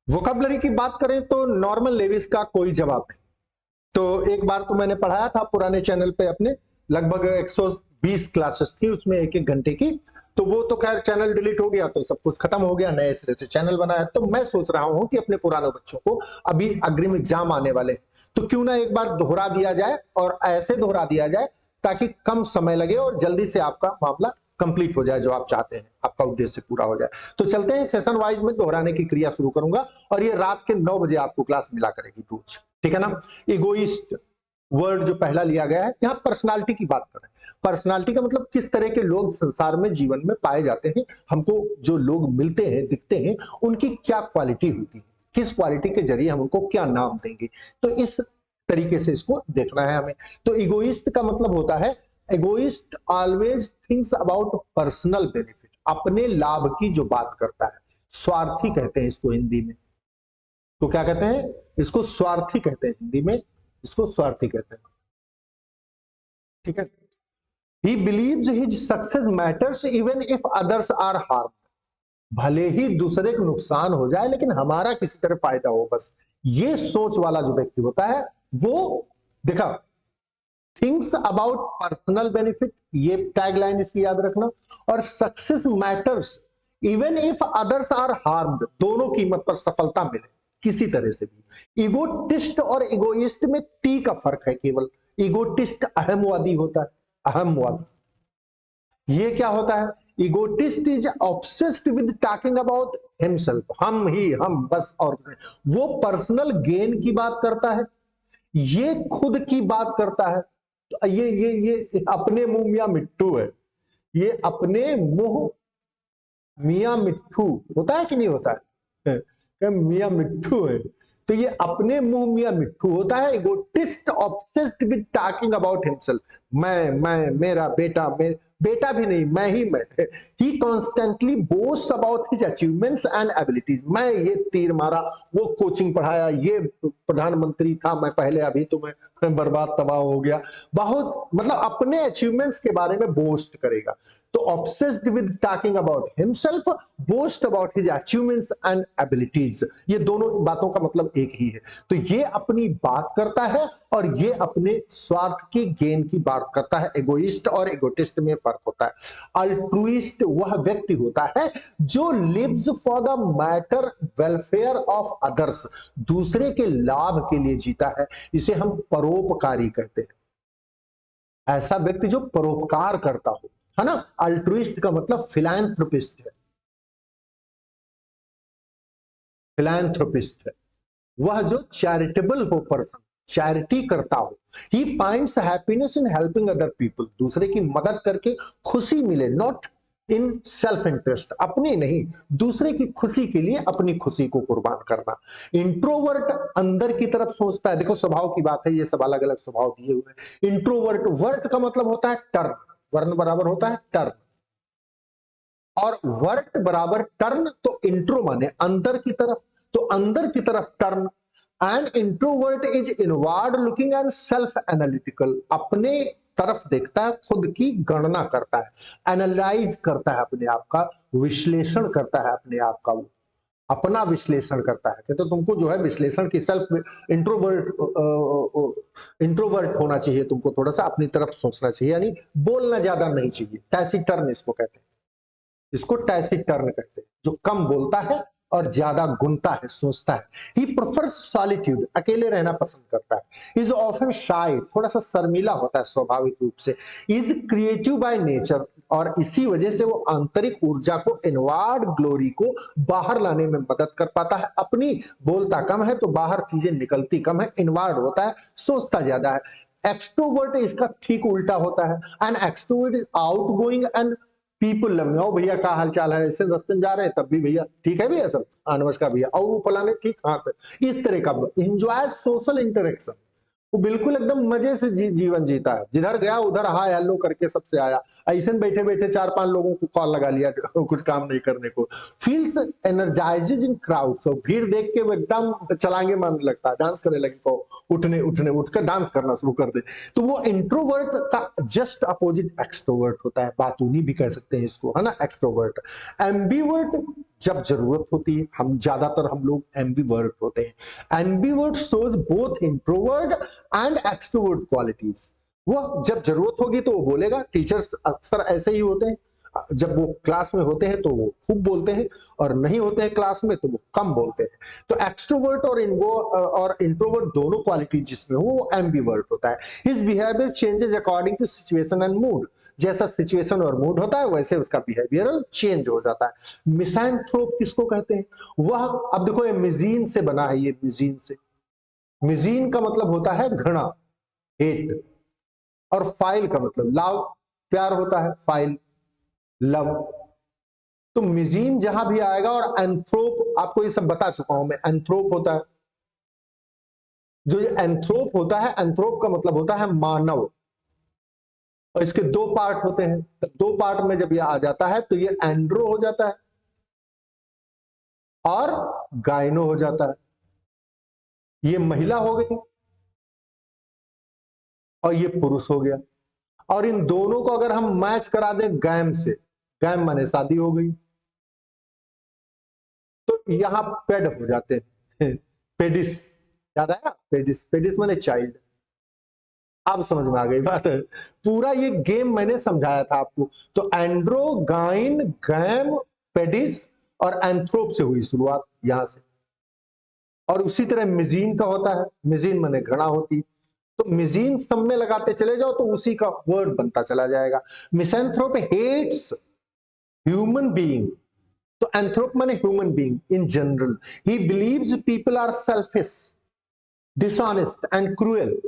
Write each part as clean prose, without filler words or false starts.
Vocabulary की बात करें तो नॉर्मल लेविस का कोई जवाब नहीं। तो एक बार तो मैंने पढ़ाया था पुराने चैनल पे अपने, लगभग 120 क्लासेस थी उसमें, एक एक घंटे की। तो वो तो खैर चैनल डिलीट हो गया तो सब कुछ खत्म हो गया, नए सिरे से चैनल बनाया। तो मैं सोच रहा हूं कि अपने पुराने बच्चों को, अभी अग्रिम एग्जाम आने वाले हैं, तो क्यों ना एक बार दोहरा दिया जाए, और ऐसे दोहरा दिया जाए ताकि कम समय लगे और जल्दी से आपका मामला कंप्लीट हो जाए, जो आप चाहते हैं, आपका उद्देश्य पूरा हो जाए। तो चलते हैं, सेशन वाइज में दोहराने की क्रिया शुरू करूंगा, और ये रात के 9 बजे आपको क्लास मिला करेगी रोज, ठीक है ना। इगोइस्ट वर्ड जो पहला लिया गया है, यहां पर्सनालिटी की बात कर रहे हैं। पर्सनालिटी का मतलब किस तरह के लोग संसार में, जीवन में पाए जाते हैं, हमको जो लोग मिलते हैं, दिखते हैं, उनकी क्या क्वालिटी होती है, किस क्वालिटी के जरिए हम उनको क्या नाम देंगे। तो इस तरीके से इसको देखना है हमें। तो इगोइस्ट का मतलब होता है, egoist always thinks about personal benefit, अपने लाभ की जो बात करता है। स्वार्थी कहते हैं इसको हिंदी में। तो क्या कहते हैं इसको? स्वार्थी कहते हैं हिंदी में, इसको स्वार्थी कहते हैं, ठीक है। He believes his success matters even if others are harm, भले ही दूसरे को नुकसान हो जाए लेकिन हमारा किसी तरह फायदा हो, बस ये सोच वाला जो व्यक्ति होता है वो, देखा, थिंग्स अबाउट पर्सनल बेनिफिट, ये टैगलाइन इसकी याद रखना। और success matters even if others are harmed, दोनों कीमत पर सफलता मिले किसी तरह से भी। इगोटिस्ट और इगोइस्ट में टी का फर्क है केवल। इगोटिस्ट अहमवादी होता है, अहमवादी। ये क्या होता है? Egotist is obsessed with talking about himself, हम ही हम बस, और वो पर्सनल गेन की बात करता है, ये खुद की बात करता है। तो ये अपने मुंह मियां मिट्टू है, ये अपने मुंह मियां मिट्टू होता है कि नहीं होता है? मियां मिट्टू है, तो ये अपने मुंह मियां मिट्टू होता है। Egotist obsessed with talking about himself, मैं मेरा बेटा, बेटा भी नहीं, मैं ही मैं। He constantly boast about his achievements and abilities, मैं ये तीर मारा, वो कोचिंग पढ़ाया, ये प्रधानमंत्री था मैं पहले, अभी तो मैं बर्बाद तबाह हो गया। बहुत मतलब अपने अचीवमेंट्स के बारे में बोस्ट करेगा। तो obsessed with talking about himself, boast about his achievements and abilities, ये दोनों बातों का मतलब एक ही है। तो ये अपनी बात करता है और ये अपने स्वार्थ की गेन की बात करता है। एगोइस्ट और एगोटिस्ट में फर्क होता है। अल्ट्रुइस्ट वह व्यक्ति होता है जो lives for the matter welfare of others, दूसरे के लाभ के लिए जीता है। इसे हम परोपकारी कहते हैं। ऐसा व्यक्ति जो परोपकार करता हो, है ना। अल्ट्रुइस्ट का मतलब फिलैंथ्रोपिस्ट है, फिलैंथ्रोपिस्ट है वह जो चैरिटेबल हो, पर्सन चैरिटी करता हो। He finds happiness in helping other people, दूसरे की मदद करके खुशी मिले, नॉट इन सेल्फ इंटरेस्ट, अपनी नहीं, दूसरे की खुशी के लिए अपनी खुशी को कुर्बान करना। इंट्रोवर्ट अंदर की तरफ सोचता है, देखो स्वभाव की बात है, ये सब अलग अलग स्वभाव दिए हुए हैं। इंट्रोवर्ट, वर्ट का मतलब होता है टर्न, वर्ण बराबर होता है टर्न, और वर्ट बराबर टर्न, तो इंट्रो माने अंदर की तरफ, तो अंदर की तरफ turn. And introvert is inward looking and self analytical, अपने तरफ देखता है, खुद की गणना करता है, एनालाइज करता है अपने आप का, विश्लेषण करता है अपने आप का, वो अपना विश्लेषण करता है। तो तुमको जो है विश्लेषण की, सेल्फ इंट्रोवर्ट, इंट्रोवर्ट होना चाहिए तुमको, थोड़ा सा अपनी तरफ सोचना चाहिए, यानी बोलना ज्यादा नहीं चाहिए। टैसिटर्न इसको कहते हैं, इसको टैसिटर्न कहते हैं, जो कम बोलता है और ज्यादा गुनता है, सोचता है। ही प्रेफर्स सॉलिट्यूड, अकेले रहना पसंद करता है। इज ऑफन शाय, थोड़ा सा शर्मीला होता है स्वाभाविक रूप से। इज क्रिएटिव बाय नेचर, और इसी वजह से वो आंतरिक ऊर्जा को, इनवर्ड ग्लोरी को बाहर लाने में मदद कर पाता है। अपनी बोलता कम है तो बाहर चीजें निकलती कम है, इनवर्ड होता है, सोचता ज्यादा है। एक्सट्रोवर्ट इसका ठीक उल्टा होता है। And extrovert is outgoing and people loving, ओ भैया क्या हाल चाल है, ऐसे रास्ते में जा रहे हैं तब भी भैया ठीक है भैया सब, हाँ नमस्कार भैया, और वो फलाने ठीक, हाँ, इस तरह का एंजॉय सोशल इंटरेक्शन, वो बिल्कुल एकदम मजे से जीवन जीता है, जिधर गया उधर हाय हेलो करके सबसे आया। ऐसे बैठे बैठे 4-5 लोगों को कॉल लगा लिया कुछ काम नहीं करने को। फील्स एनर्जाइजेज इन क्राउड, तो भीड़ देख के वो एकदम चलांगे मारने लगता है, डांस करने लगे, को उठने उठने उठकर डांस करना शुरू कर दे। तो वो इंट्रोवर्ट का जस्ट अपोजिट एक्सट्रोवर्ट होता है, बातूनी भी कह सकते हैं इसको, है ना, एक्सट्रोवर्ट। एम्बीवर्ट जब जरूरत होती है, हम लोग एम्बिवर्ट होते हैं। Ambivert shows both introvert and extrovert qualities. वो जब जरूरत होगी तो वो बोलेगा, टीचर्स अक्सर ऐसे ही होते हैं, जब वो क्लास में होते हैं तो वो खूब बोलते हैं, और नहीं होते हैं क्लास में तो वो कम बोलते हैं। तो एक्सट्रोवर्ट और इंट्रोवर्ट दोनों क्वालिटी जिसमें हो वो एम्बिवर्ट होता है। His behaviour changes according to situation and mood. जैसा सिचुएशन और मूड होता है वैसे उसका बिहेवियरल चेंज हो जाता है। मिसैंथ्रोप किसको कहते हैं? वह, अब देखो ये मिजीन से बना है, ये मिजीन से, मिजीन का मतलब होता है घृणा, हेट, और फाइल का मतलब लव, प्यार होता है, फाइल लव। तो मिजीन जहां भी आएगा, और एंथ्रोप आपको ये सब बता चुका हूं मैं, एंथ्रोप होता है, जो ये एंथ्रोप होता है, एंथ्रोप का मतलब होता है मानव, और इसके दो पार्ट होते हैं। तो दो पार्ट में जब ये आ जाता है तो ये एंड्रो हो जाता है और गायनो हो जाता है। ये महिला हो गई और ये पुरुष हो गया। और इन दोनों को अगर हम मैच करा दें गैम से, गैम माने शादी हो गई, तो यहां पेड हो जाते हैं पेडिस, याद आया? पेडिस, पेडिस माने चाइल्ड। अब समझ में आ गई बात है, पूरा ये गेम मैंने समझाया था आपको। तो एंड्रो, गाइन, गैम, पेडिस और एंथ्रोप से हुई शुरुआत यहां से। और उसी तरह मिजीन का होता है, मिजीन माने घृणा होती, तो मिजीन सब में लगाते चले जाओ तो उसी का वर्ड बनता चला जाएगा। मिसैंथ्रोप हेट्स ह्यूमन बीइंग, तो एंथ्रोप माने human being in general. He believes people are selfish, dishonest and cruel.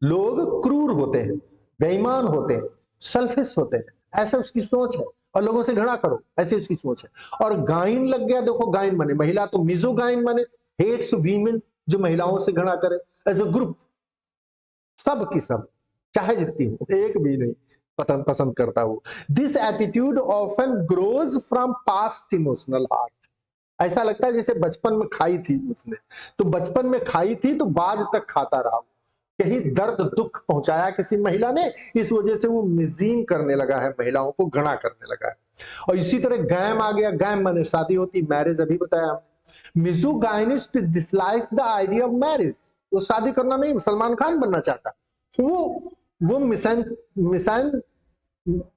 लोग क्रूर होते हैं, बेईमान होते हैं, सेल्फिश होते हैं, ऐसा उसकी सोच है, और लोगों से घृणा करो, ऐसी उसकी सोच है। और गाइन लग गया, देखो गाइन माने महिला, तो मिजोगाइन माने हेट्स वीमेन, जो महिलाओं से घृणा करे एज अ ग्रुप, सब की सब, चाहे जितनी हो, एक भी नहीं पसंद करता वो। This attitude often grows from past emotional heart. ऐसा लगता है जैसे बचपन में खाई थी उसने, तो बचपन में खाई थी तो बाद तक खाता रहा, कहीं दर्द दुख पहुंचाया किसी महिला ने, इस वजह से वो मिजीन करने लगा है, महिलाओं को घृणा करने लगा है। और इसी तरह गैम आ गया, गैम माने शादी होती, मैरिज अभी बताया। Misogynist dislikes the idea of marriage, वो शादी करना नहीं, सलमान खान बनना चाहता, वो मिसान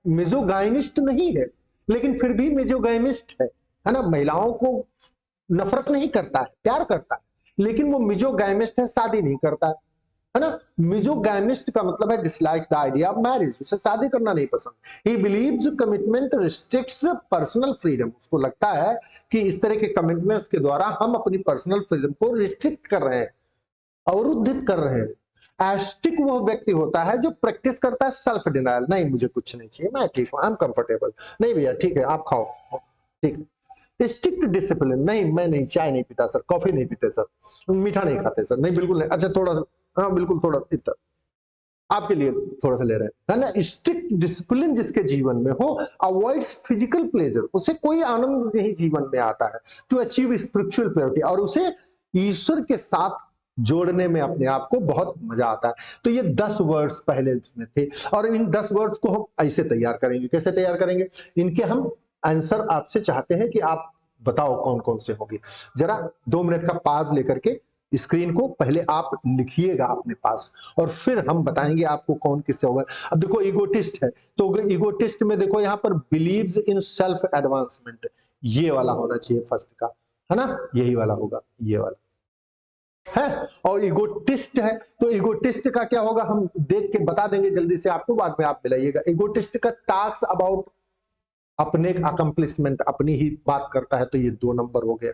मिजोगाइनिस्ट नहीं है, लेकिन फिर भी मिजोगाइनिस्ट है ना। महिलाओं को नफरत नहीं करता है, प्यार करता है, लेकिन वो मिजोगाइनिस्ट है, शादी नहीं करता है ना। मिजोगैमिस्ट का मतलब है dislike the idea of marriage, उसे शादी करना नहीं पसंद। He believes commitment restricts personal freedom, उसको लगता है कि इस तरह के कमिटमेंट्स के द्वारा हम अपनी पर्सनल फ्रीडम को रिस्ट्रिक्ट कर रहे हैं, अवरुद्धित कर रहे हैं। एस्टिक वह व्यक्ति होता है जो प्रैक्टिस करता है सेल्फ डिनायल, नहीं मुझे कुछ नहीं चाहिए, मैं ठीक हूं, आई एम कंफर्टेबल, नहीं भैया ठीक है आप खाओ, ठीक है। स्ट्रिक्ट डिसिप्लिन, नहीं मैं नहीं, चाय नहीं पीता सर, कॉफी नहीं पीते सर, मीठा नहीं खाते सर, नहीं बिल्कुल नहीं, अच्छा थोड़ा सा, हाँ बिल्कुल थोड़ा, इतना आपके लिए थोड़ा सा ले रहे हैं, है ना। स्ट्रिक्ट डिसिप्लिन जिसके जीवन में हो, अवॉइड्स फिजिकल प्लेजर, उसे कोई आनंद नहीं जीवन में आता है, टू अचीव स्पिरिचुअल प्योरिटी, और उसे ईश्वर के साथ जोड़ने में अपने आप को बहुत मजा आता है। तो ये 10 वर्ड्स पहले उसमें थे, और इन 10 वर्ड्स को हम ऐसे तैयार करेंगे, कैसे तैयार करेंगे, इनके हम आंसर आपसे चाहते हैं कि आप बताओ कौन कौन से होंगे। जरा 2 मिनट का पाज लेकर के स्क्रीन को पहले आप लिखिएगा अपने पास, और फिर हम बताएंगे आपको कौन किससे होगा। अब देखो ईगोटिस्ट है, तो ईगोटिस्ट में देखो यहाँ पर बिलीव्स इन सेल्फ एडवांसमेंट, ये वाला होना चाहिए फर्स्ट का, है ना, यही वाला होगा, ये वाला है। और ईगोटिस्ट है, तो ईगोटिस्ट का क्या होगा हम देख के बता देंगे जल्दी से आपको, बाद में आप मिलाइएगा। ईगोटिस्ट का टास्क अबाउट अपने अकम्प्लिशमेंट, अपनी ही बात करता है, तो ये 2 नंबर हो गए।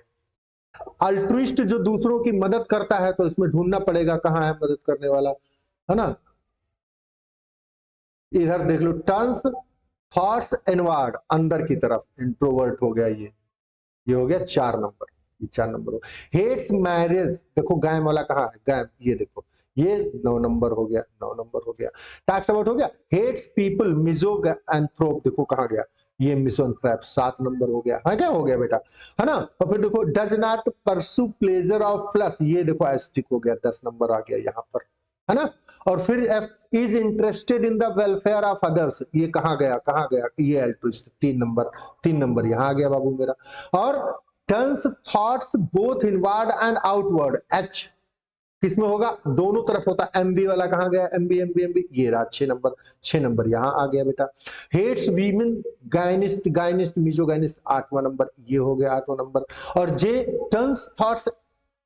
अल्ट्रुइस्ट जो दूसरों की मदद करता है, तो इसमें ढूंढना पड़ेगा कहां है मदद करने वाला, है ना। इधर देख लो, टर्न्स थॉट्स इनवर्ड, अंदर की तरफ, इंट्रोवर्ट हो गया, ये हो गया 4 नंबर, ये 4 नंबर हो। हेट्स मैरिज, देखो गैम वाला कहाँ है, गैम, ये देखो, ये 9 नंबर हो गया, 9 नंबर हो गया। टैक्स अबाउट हो गया। हेट्स पीपल, मिजो एंथ्रोप, देखो कहाँ गया, ये मिसोएंथ्रोप, 7 नंबर हो गया, है क्या हो गया बेटा, है ना। और फिर देखो does not pursue pleasure of flush, ये देखो एस्टिक हो गया, 10 नंबर आ गया यहाँ पर, है ना। और फिर F is interested in the welfare of others, ये कहाँ गया, ये अल्ट्रुइस्ट, 3 नंबर यहाँ आ गया बाबू मेरा। और turns thoughts both inward and outward, H किसमें होगा, दोनों तरफ होता है। एमबी वाला कहाँ गया, एमबी, ये रहा 6 नंबर, 6 नंबर यहाँ आ गया बेटा। हेट्स वीमेन, गायनिस्ट मिजोगाइनिस्ट 8वां नंबर, ये हो गया 8वां नंबर। और जे टर्न्स थॉट्स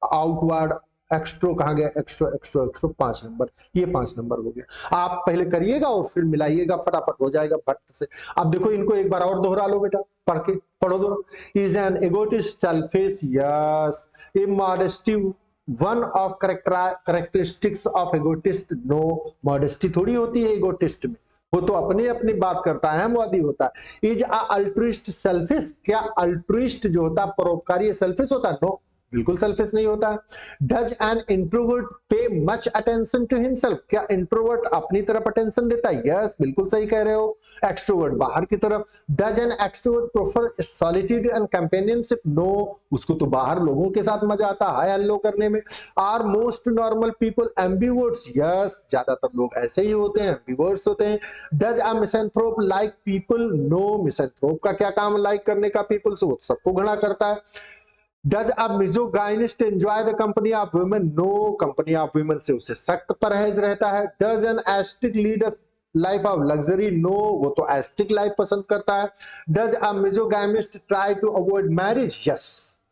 आउटवर्ड, एक्स्ट्रो कहाँ गया, एक्स्ट्रो 5 नंबर, ये 5 नंबर हो गया। आप पहले करिएगा और फिर मिलाइएगा, फटाफट हो जाएगा फट से। अब देखो इनको एक बार और दोहरा लो बेटा, पढ़ के पढ़ो दो। Is an egotist selfish, yes. Immodesty one of characteristics of egotist, no. Modesty थोड़ी होती है एगोटिस्ट में, वो तो अपनी अपनी बात करता है, हमवादी होता है। इज अ अल्ट्रुइस्ट सेल्फिश, क्या अल्ट्रुइस्ट जो होता है परोपकारी सेल्फिश होता है, नो, बिल्कुल सेल्फिश नहीं होता है। Does an introvert pay much attention to himself, क्या इंट्रोवर्ट अपनी तरफ अटेंशन देता है, यस, बिल्कुल सही कह रहे हो। एक्सट्रोवर्ट बाहर की तरफ। Does an extrovert prefer solitude and companionship, no, उसको तो बाहर लोगों के साथ मजा आता है हाय हेलो करने में। Are most normal people ambiverts, yes, ज्यादातर लोग ऐसे ही होते हैं, एम्बिवर्ट्स होते हैं। Does a misanthrope like people, no, misanthrope का क्या काम लाइक करने का पीपल से, वो तो सबको घृणा करता है। Does a misogynist enjoy the company of women? No, company of women से उसे सख्त परहेज रहता है। Does an ascetic lead a life of luxury? No, वो तो ascetic life पसंद करता है। Does a misogynist try to avoid marriage? Yes,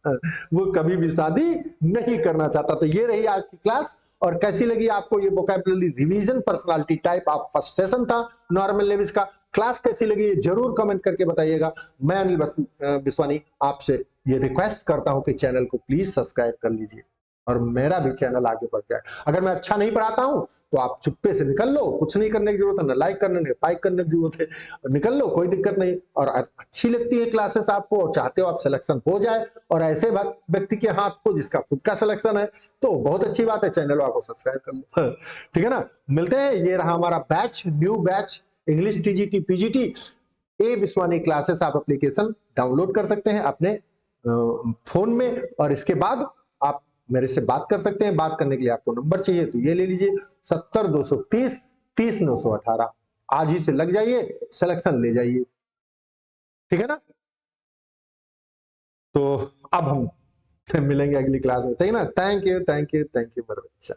वो कभी भी शादी नहीं करना चाहता। तो ये रही आज की क्लास। और कैसी लगी आपको ये vocabulary revision personality type of first session था नॉर्मल लेवल्स का। क्लास कैसी लगी ये जरूर कमेंट करके बताइएगा। मैं अनिल बिस्वानी आपसे ये रिक्वेस्ट करता हूं कि चैनल को प्लीज सब्सक्राइब कर लीजिए और मेरा भी चैनल आगे बढ़ जाए। अगर मैं अच्छा नहीं पढ़ाता हूं तो आप चुप्पे से निकल लो, कुछ नहीं करने की जरूरत है, ना लाइक करने ना पाइक करने की जरूरत है, निकल लो, कोई दिक्कत नहीं। और अच्छी लगती है क्लासेस आपको और चाहते हो आप सिलेक्शन हो जाए और ऐसे व्यक्ति के हाथ को जिसका खुद का सिलेक्शन है तो बहुत अच्छी बात है, चैनल को सब्सक्राइब कर लो। ठीक है ना, मिलते हैं। ये रहा हमारा batch, new batch English TGT PGT A Viswani classes. आप एप्लीकेशन डाउनलोड कर सकते हैं अपने फोन में और इसके बाद आप मेरे से बात कर सकते हैं। बात करने के लिए आपको नंबर चाहिए तो ये ले लीजिए 70 230 30 918। आज ही से लग जाइए, सिलेक्शन ले जाइए, ठीक है ना। तो अब हम मिलेंगे अगली क्लास में, ठीक है ना। थैंक यू मेरे बच्चा।